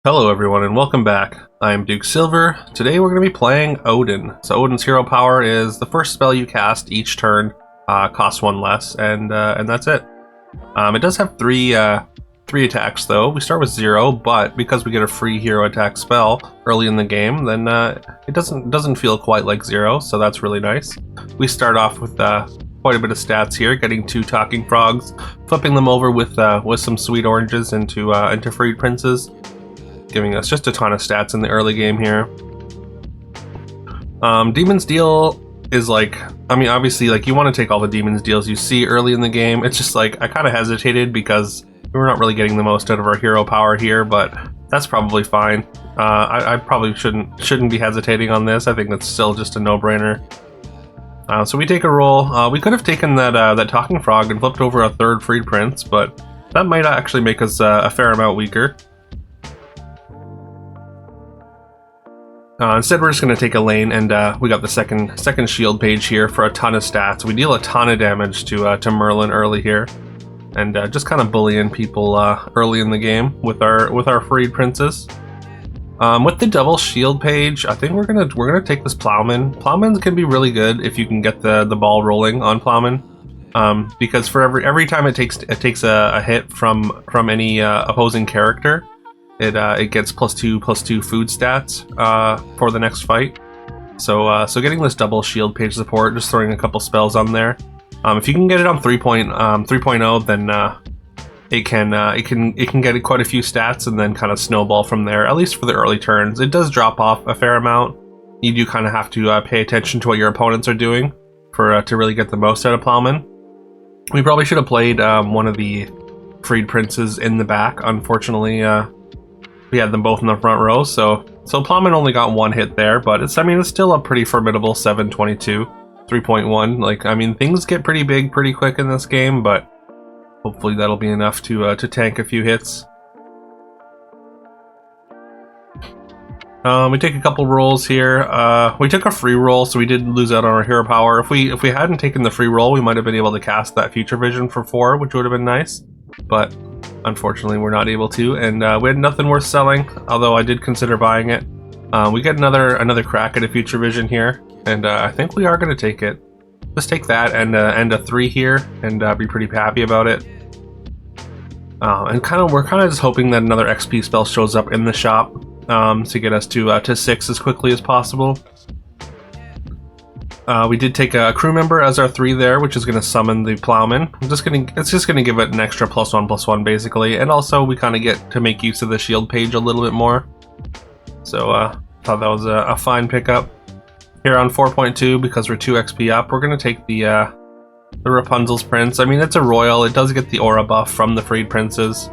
Hello everyone and welcome back. I'm Duke Silver. Today we're going to be playing Odin. So Odin's hero power is the first spell you cast each turn costs one less, and that's it. It does have three attacks though. We start with 0, but because we get a free hero attack spell early in the game, then it doesn't feel quite like 0, so that's really nice. We start off with quite a bit of stats here, getting 2 talking frogs, flipping them over with some sweet oranges into freed princes, giving us just a ton of stats in the early game here. Demon's Deal is obviously you want to take all the Demon's Deals you see early in the game. It's just I kind of hesitated because we're not really getting the most out of our hero power here, but that's probably fine. I probably shouldn't be hesitating on this. I think that's still just a no-brainer. So we take a roll. We could have taken that talking frog and flipped over a 3rd freed prince, but that might actually make us a fair amount weaker. Instead, we're just going to take a lane, and we got the second shield page here for a ton of stats. We deal a ton of damage to Merlin early here, and just kind of bullying people early in the game with our freed princes. With the double shield page, I think we're gonna take this plowman. Plowman can be really good if you can get the ball rolling on plowman, because for every time it takes a hit from any opposing character, it gets +2 food stats for the next fight. So getting this double shield page support, just throwing a couple spells on there. If you can get it on 3.0, then it can get quite a few stats and then kind of snowball from there. At least for the early turns, it does drop off a fair amount. You do kind of have to pay attention to what your opponents are doing to really get the most out of Plowman. We probably should have played one of the freed princes in the back. Unfortunately, we had them both in the front row, so Plowman only got 1 hit there, but it's still a pretty formidable 722, 3.1. Things get pretty big pretty quick in this game, but hopefully that'll be enough to tank a few hits. We take a couple rolls here. We took a free roll, so we did lose out on our hero power. If we hadn't taken the free roll, we might have been able to cast that future vision for 4, which would have been nice, but unfortunately, we're not able to, and we had nothing worth selling, although I did consider buying it. We get another crack at a future vision here, and I think we are going to take it. Just take that and a 3 here, and be pretty happy about it. And we're kind of just hoping that another XP spell shows up in the shop to get us to 6 as quickly as possible. We did take a crew member as our 3 there, which is going to summon the plowman. It's just going to give it an extra +1/+1 basically, and also we kind of get to make use of the shield page a little bit more. So thought that was a fine pickup. Here on 4.2, because we're 2 XP up, we're going to take the Rapunzel's Prince. It's a royal. It does get the aura buff from the freed princes.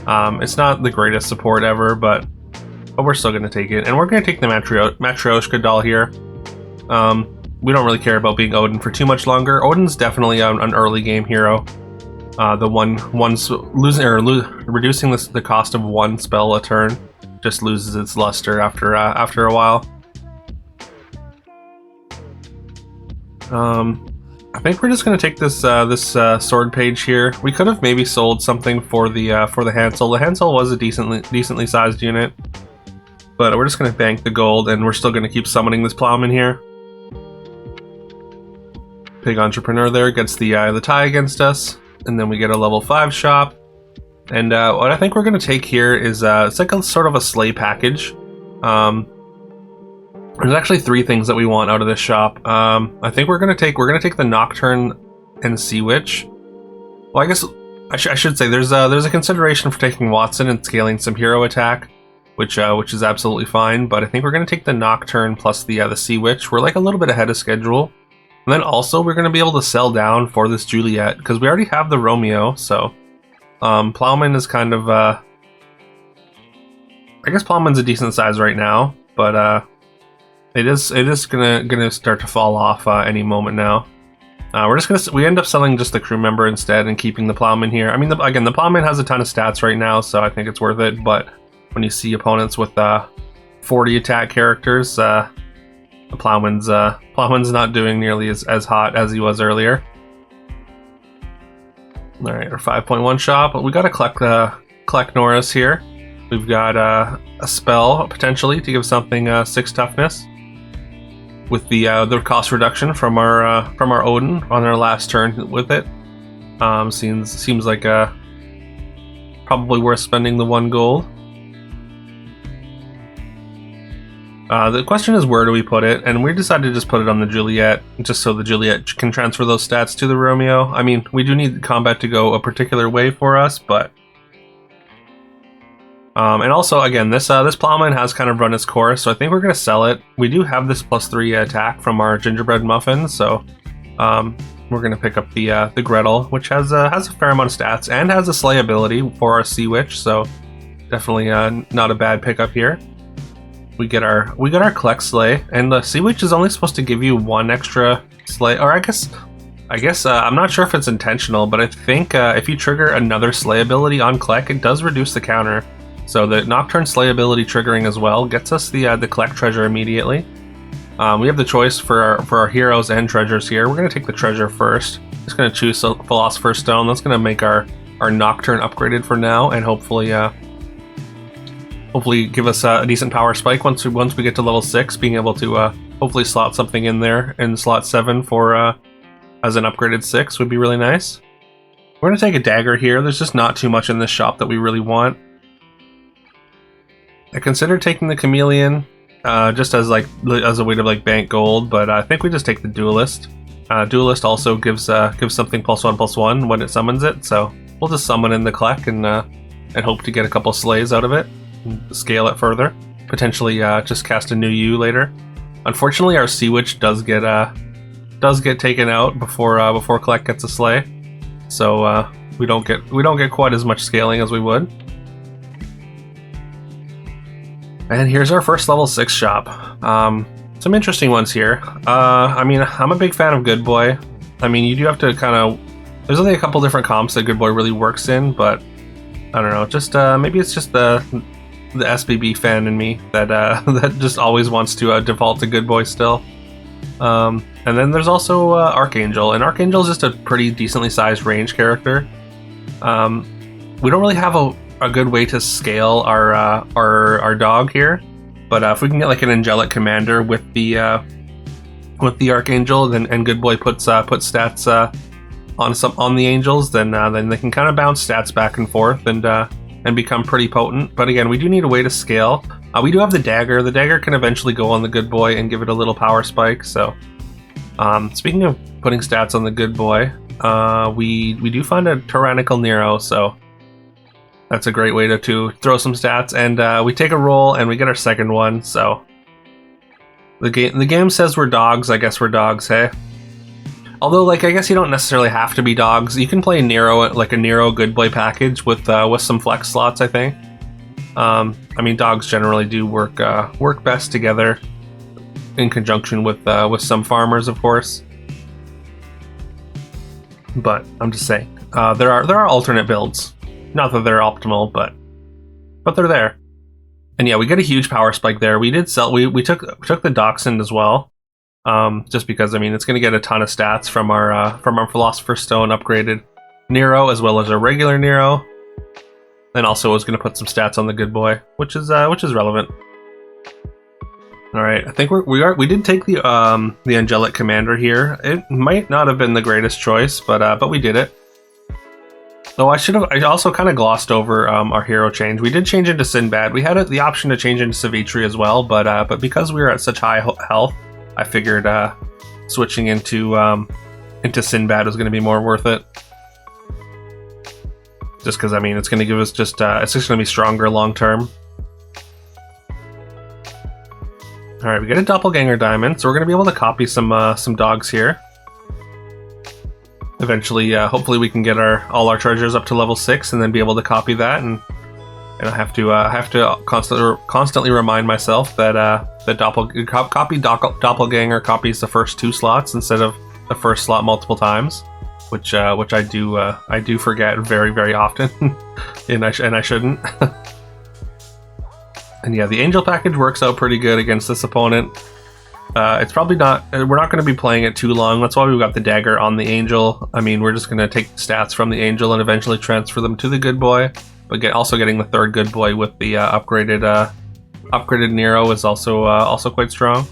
It's not the greatest support ever, but we're still going to take it, and we're going to take the Matryoshka doll here. We don't really care about being Odin for too much longer. Odin's definitely an early game hero. Reducing the cost of 1 spell a turn just loses its luster after a while. I think we're just gonna take this sword page here. We could have maybe sold something for the Hansel. The Hansel was a decently sized unit, but we're just gonna bank the gold, and we're still gonna keep summoning this plowman here. Pig Entrepreneur there gets the tie against us, and then we get a level 5 shop. And what I think we're going to take here is it's like a sort of a sleigh package. There's actually 3 things that we want out of this shop. I think we're going to take the Nocturne and Sea Witch. Well, I guess I should say there's a consideration for taking Watson and scaling some hero attack, which is absolutely fine. But I think we're going to take the Nocturne plus the Sea Witch. We're a little bit ahead of schedule. And then also we're going to be able to sell down for this Juliet, because we already have the Romeo, so Plowman is kind of, I guess Plowman's a decent size right now, but it is gonna start to fall off any moment now. We end up selling just the crew member instead and keeping the Plowman here. Again, the Plowman has a ton of stats right now, so I think it's worth it, but when you see opponents with 40 attack characters, the Plowman's not doing nearly as hot as he was earlier. Alright, our 5.1 shop. We gotta collect Norris here. We've got a spell potentially to give something 6 toughness with the cost reduction from our Odin on our last turn with it. Seems like probably worth spending the 1 gold. The question is, where do we put it? And we decided to just put it on the Juliet, just so the Juliet can transfer those stats to the Romeo. I mean, we do need combat to go a particular way for us, but and also, again, this plowman has kind of run its course, so I think we're going to sell it. We do have this +3 attack from our gingerbread muffin, so we're going to pick up the Gretel, which has a fair amount of stats and has a slay ability for our Sea Witch, so definitely not a bad pickup here. We get our collect slay, and the Sea Witch is only supposed to give you 1 extra slay, or I guess I'm not sure if it's intentional, but I think if you trigger another slay ability on collect, it does reduce the counter. So the Nocturne Slay ability triggering as well gets us the collect treasure immediately. We have the choice for our heroes and treasures here. We're going to take the treasure first. Just going to choose Philosopher's Stone. That's going to make our Nocturne upgraded for now, and hopefully give us a decent power spike once we get to level 6. Being able to hopefully slot something in there in slot 7 for as an upgraded 6 would be really nice. We're going to take a dagger here. There's just not too much in this shop that we really want. I considered taking the Chameleon just as a way to bank gold, but I think we just take the Duelist. Duelist also gives something +1/+1 when it summons it, so we'll just summon in the Kleck and hope to get a couple slays out of it and scale it further. Potentially just cast a new U later. Unfortunately, our Sea Witch does get taken out before Kleck gets a slay, so we don't get quite as much scaling as we would. And here's our first level 6 shop. Some interesting ones here. I mean, I'm a big fan of Good Boy. I mean, you do have to there's only a couple different comps that Good Boy really works in, but I don't know. Just maybe it's just the SBB fan in me that that just always wants to default to Good Boy still. And then there's also Archangel, and Archangel is just a pretty decently sized range character. We don't really have a good way to scale our dog here, but if we can get an angelic commander with the Archangel, and Good Boy puts stats on the angels, then they can kind of bounce stats back and forth and become pretty potent. But again, we do need a way to scale. We do have the dagger. The dagger can eventually go on the Good Boy and give it a little power spike. So speaking of putting stats on the Good Boy, we do find a tyrannical Nero, so that's a great way to throw some stats, and we take a roll and we get our second one. So the game says we're dogs. I guess we're dogs, hey. Although, I guess you don't necessarily have to be dogs. You can play Nero, a Nero Good Boy package with some flex slots, I think. I mean, dogs generally do work best together in conjunction with some farmers, of course. But I'm just saying, there are alternate builds. Not that they're optimal, but they're there. And yeah, we get a huge power spike there. We did sell. We took the Dachshund as well, just because, I mean, it's going to get a ton of stats from our Philosopher's Stone upgraded Nero, as well as our regular Nero. And also was going to put some stats on the Good Boy, which is relevant. All right, I think we did take the angelic commander here. It might not have been the greatest choice, but we did it. Though I also kind of glossed over our hero change. We did change into Sinbad. We had the option to change into Savitri as well, but because we were at such high health, I figured switching into Sinbad was going to be more worth it. Just because, I mean, it's going to give us it's just going to be stronger long term. All right, we get a doppelganger diamond, so we're going to be able to copy some dogs here. Eventually, hopefully, we can get all our treasures up to level 6, and then be able to copy that. And I have to constantly remind myself that doppelganger copies the first 2 slots instead of the first slot multiple times, which I do forget very, very often, and I shouldn't. And yeah, the angel package works out pretty good against this opponent. It's probably not. We're not going to be playing it too long. That's why we've got the dagger on the angel. I mean, we're just going to take stats from the angel and eventually transfer them to the Good Boy. but also getting the third good boy with the upgraded Nero is also quite strong.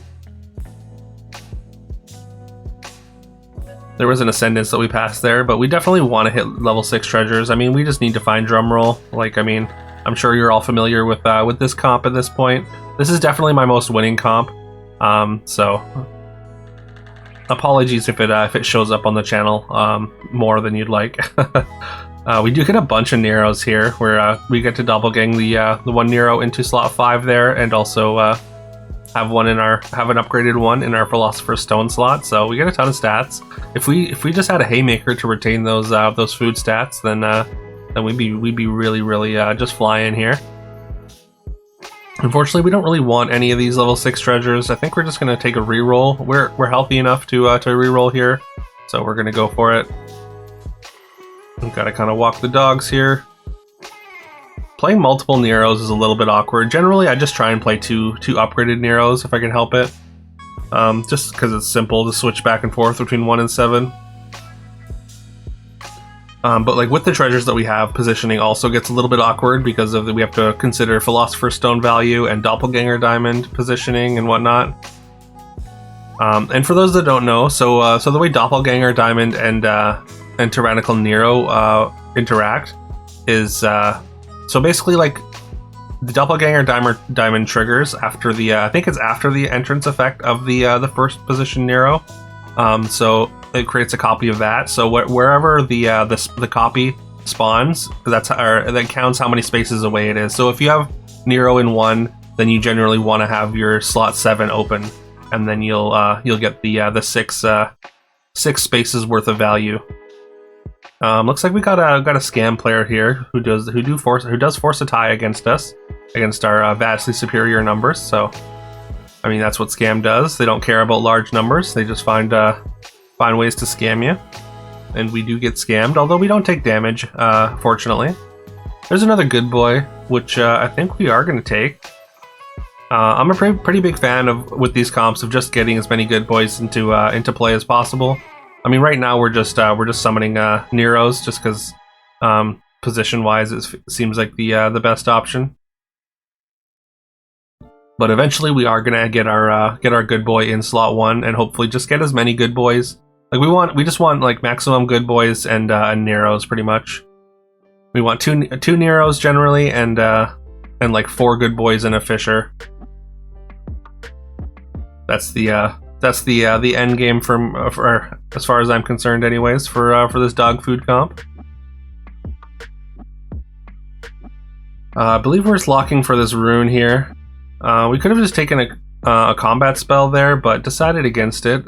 There was an Ascendance that we passed there, but we definitely want to hit level 6 treasures. I mean, we just need to find Drumroll. Like, I mean, I'm sure you're all familiar with this comp at this point. This is definitely my most winning comp. So apologies if it shows up on the channel more than you'd like. We do get a bunch of Neros here, where we get to doppelgang the one Nero into slot 5 there, and also have an upgraded one in our Philosopher's Stone slot. So we get a ton of stats. If we just had a Haymaker to retain those food stats, then we'd be really just flying here. Unfortunately, we don't really want any of these level 6 treasures. I think we're just gonna take a reroll. We're healthy enough to reroll here, so we're gonna go for it. We've got to kind of walk the dogs here. Playing multiple Neros is a little bit awkward. Generally, I just try and play two upgraded Neros if I can help it. Just because it's simple to switch back and forth between 1 and 7. But like with the treasures that we have, positioning also gets a little bit awkward because we have to consider Philosopher's Stone value and Doppelganger Diamond positioning and whatnot. And for those that don't know, so the way Doppelganger Diamond and Tyrannical Nero interact is so basically like the Doppelganger Diamond triggers after the I think it's after the entrance effect of the first position Nero. So it creates a copy of that. So wherever the copy spawns, that counts how many spaces away it is. So if you have Nero in 1, then you generally want to have your slot 7 open, and then you'll get the 6 spaces worth of value. Looks like we got a scam player here who does force a tie against us, against our vastly superior numbers. So, I mean, that's what scam does. They don't care about large numbers. They just find ways to scam you, and we do get scammed. Although we don't take damage, fortunately. There's another good boy, which I think we are going to take. I'm a pretty big fan with these comps of just getting as many good boys into play as possible. I mean, right now we're just summoning Neros just because position-wise it seems like the best option. But eventually we are gonna get our good boy in slot 1 and hopefully just get as many good boys. Like we just want like maximum good boys and Neros pretty much. We want two Neros generally and like 4 good boys and a Fisher. That's the end game for as far as I'm concerned, anyways, for this dog food comp. I believe we're just locking for this rune here. We could have just taken a combat spell there, but decided against it.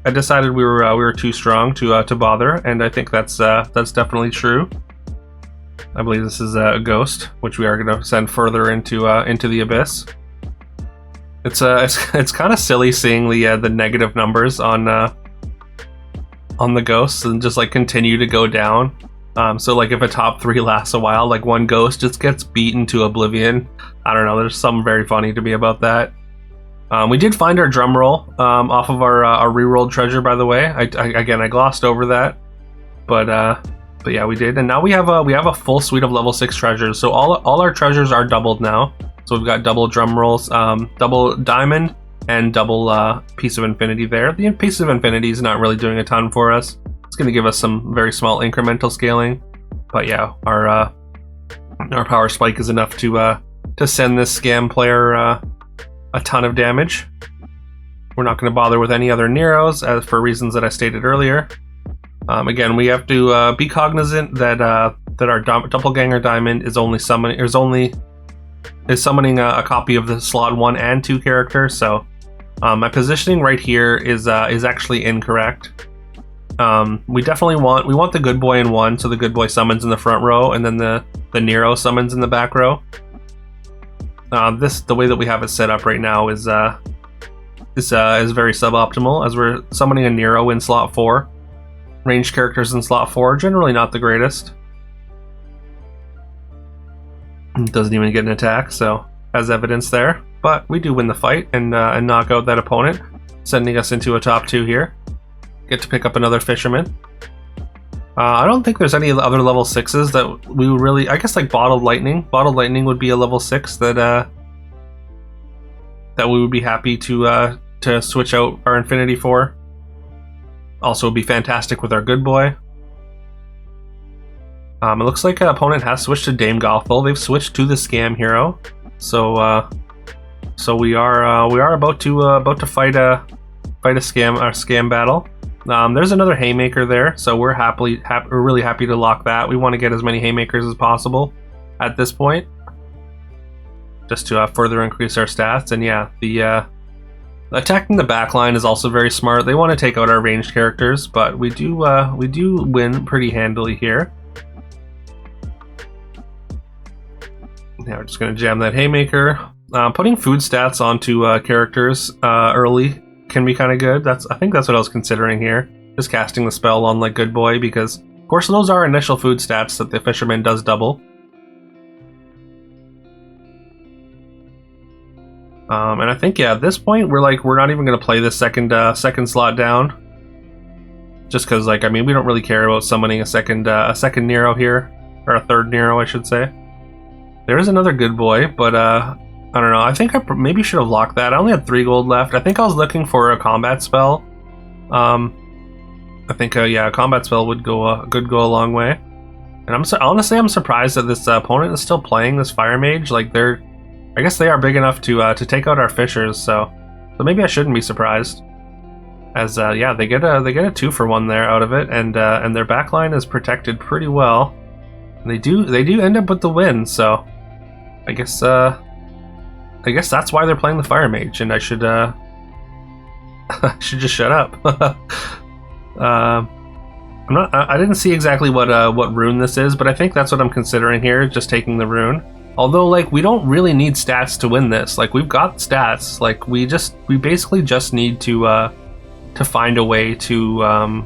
I decided we were too strong to bother, and I think that's definitely true. I believe this is a ghost, which we are going to send further into the abyss. It's kind of silly seeing the negative numbers on the ghosts and just like continue to go down. So like if a top 3 lasts a while, like one ghost just gets beaten to oblivion. I don't know. There's something very funny to me about that. We did find our drum roll off of our rerolled treasure, by the way. I glossed over that, but yeah, we did. And now we have a full suite of level 6 treasures. So all our treasures are doubled now. So we've got double drum rolls, double diamond, and double piece of infinity there. The piece of infinity is not really doing a ton for us. It's going to give us some very small incremental scaling, but yeah, our power spike is enough to send this scam player a ton of damage. We're not going to bother with any other Neros for reasons that I stated earlier. Again, we have to be cognizant that our doppelganger diamond is summoning a copy of the slot 1 and 2 character. So my positioning right here is actually incorrect. We want the good boy in 1, so the good boy summons in the front row, and then the Nero summons in the back row. The way that we have it set up right now is very suboptimal, as we're summoning a Nero in slot 4. Ranged characters in slot 4 are generally not the greatest. It doesn't even get an attack, so as evidence there. But we do win the fight and knock out that opponent, sending us into a top 2 here. Get to pick up another fisherman. I don't think there's any other level 6s that we would really... I guess like Bottled Lightning. Bottled Lightning would be a level 6 that we would be happy to switch out our Infinity for. Also would be fantastic with our Good Boy. It looks like an opponent has switched to Dame Gothel. They've switched to the Scam Hero. So we are about to fight a scam battle. There's another Haymaker there, so we're really happy to lock that. We want to get as many Haymakers as possible at this point, just to further increase our stats. And yeah, the attacking the backline is also very smart. They want to take out our ranged characters, but we do win pretty handily here. Now we're just going to jam that Haymaker. Putting food stats onto characters early can be kind of good. I think that's what I was considering here. Just casting the spell on like Good Boy, because of course those are initial food stats that the Fisherman does double. And I think yeah, at this point we're not even going to play the second slot down, just because like I mean we don't really care about summoning a second Nero here, or a third Nero I should say. There is another Good Boy, but I don't know. I think I maybe should have locked that. I only had 3 gold left. I think I was looking for a combat spell. I think yeah, a combat spell would go a long way. And honestly I'm surprised that this opponent is still playing this Fire Mage. Like I guess they are big enough to take out our Fishers. So maybe I shouldn't be surprised. As yeah, they get a 2-for-1 there out of it, and their backline is protected pretty well. And they do end up with the win. So I guess that's why they're playing the Fire Mage, and I should I should just shut up. I didn't see exactly what rune this is, but I think that's what I'm considering here, just taking the rune. Although like we don't really need stats to win this. Like we've got stats. Like we basically just need to find a way to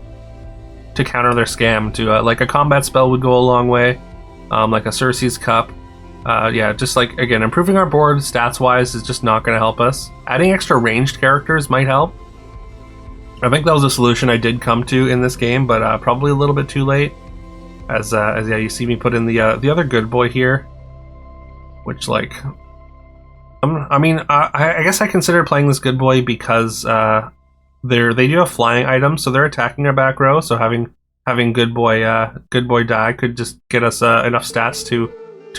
counter their scam. To like a combat spell would go a long way. Like a Circe's Cup. Yeah, just like, again, improving our board stats-wise is just not going to help us. Adding extra ranged characters might help. I think that was a solution I did come to in this game, but probably a little bit too late. As yeah, you see me put in the other Good Boy here, which like, I guess I consider playing this Good Boy because they do have flying items, so they're attacking our back row. So having Good Boy die could just get us enough stats to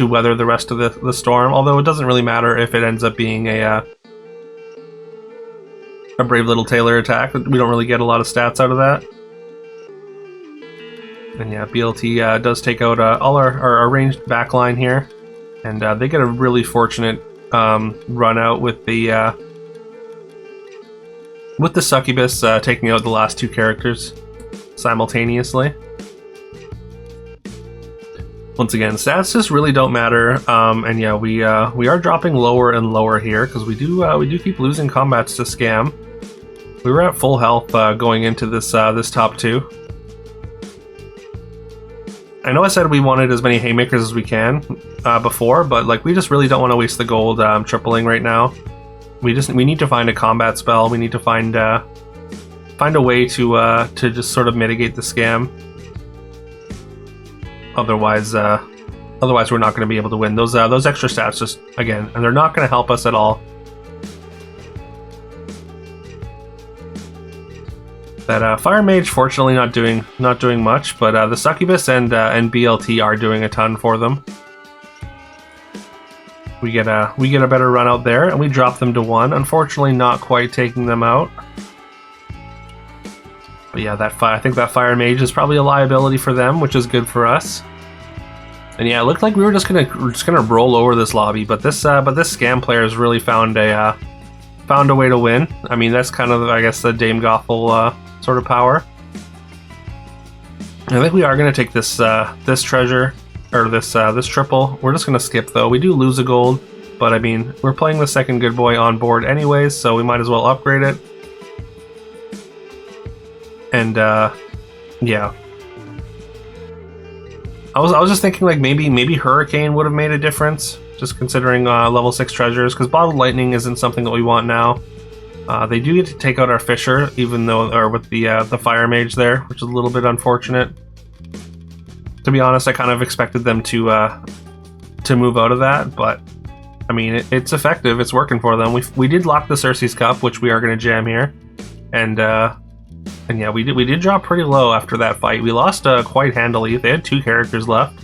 weather the rest of the storm, although it doesn't really matter if it ends up being a Brave Little Tailor attack. We don't really get a lot of stats out of that. And yeah, BLT does take out all our ranged backline here, and they get a really fortunate run out with the Succubus taking out the last 2 characters simultaneously. Once again, stats just really don't matter, and yeah, we are dropping lower and lower here because we do keep losing combats to Scam. We were at full health going into this top 2. I know I said we wanted as many Haymakers as we can before, but like we just really don't want to waste the gold tripling right now. We need to find a combat spell. We need to find a way to just sort of mitigate the Scam. Otherwise we're not going to be able to win. Those extra stats just, again, and they're not going to help us at all. That Fire Mage, fortunately, not doing much, but the Succubus and BLT are doing a ton for them. We get a better run out there, and we drop them to 1. Unfortunately, not quite taking them out. But yeah, I think that Fire Mage is probably a liability for them, which is good for us. And yeah, it looked like we were just gonna roll over this lobby, but this Scam player has really found a way to win. I mean, that's kind of, I guess, the Dame Gothel sort of power. I think we are gonna take this treasure, or this triple. We're just gonna skip though. We do lose a gold, but I mean, we're playing the second Good Boy on board anyways, so we might as well upgrade it. And yeah, I was just thinking like maybe Hurricane would have made a difference, just considering level 6 treasures, because Bottled Lightning isn't something that we want now. They do get to take out our Fisher, even though, or with the Fire Mage there, which is a little bit unfortunate. To be honest, I kind of expected them to move out of that, but I mean, it's effective. It's working for them. We did lock the Cersei's Cup, which we are going to jam here, and yeah, we did drop pretty low after that fight. We lost quite handily. They had 2 characters left.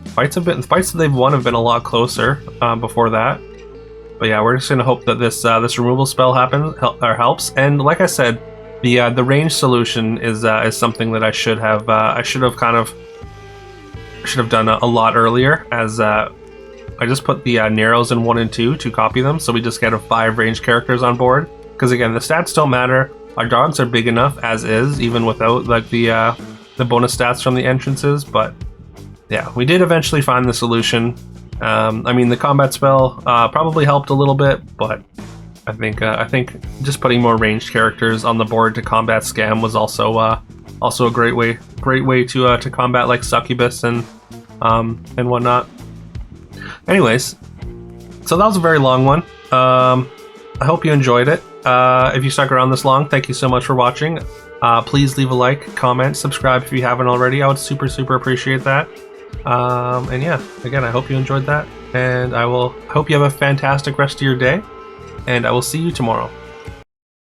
Fights that they've won have been a lot closer before that. But yeah, we're just going to hope that this removal spell helps. And like I said, the range solution is something that I should have done a lot earlier, as I just put the Narrows in 1 and 2 to copy them, so we just get 5 range characters on board. Because again, the stats don't matter. Our dogs are big enough as is, even without like the bonus stats from the entrances. But yeah, we did eventually find the solution. I mean, the combat spell probably helped a little bit, but I think just putting more ranged characters on the board to combat Scam was also a great way to combat like Succubus and whatnot. Anyways, so that was a very long one. I hope you enjoyed it. If you stuck around this long, thank you so much for watching. Please leave a like, comment, subscribe if you haven't already. I would super appreciate that. And yeah, again, I hope you enjoyed that, and I hope you have a fantastic rest of your day, and I will see you tomorrow.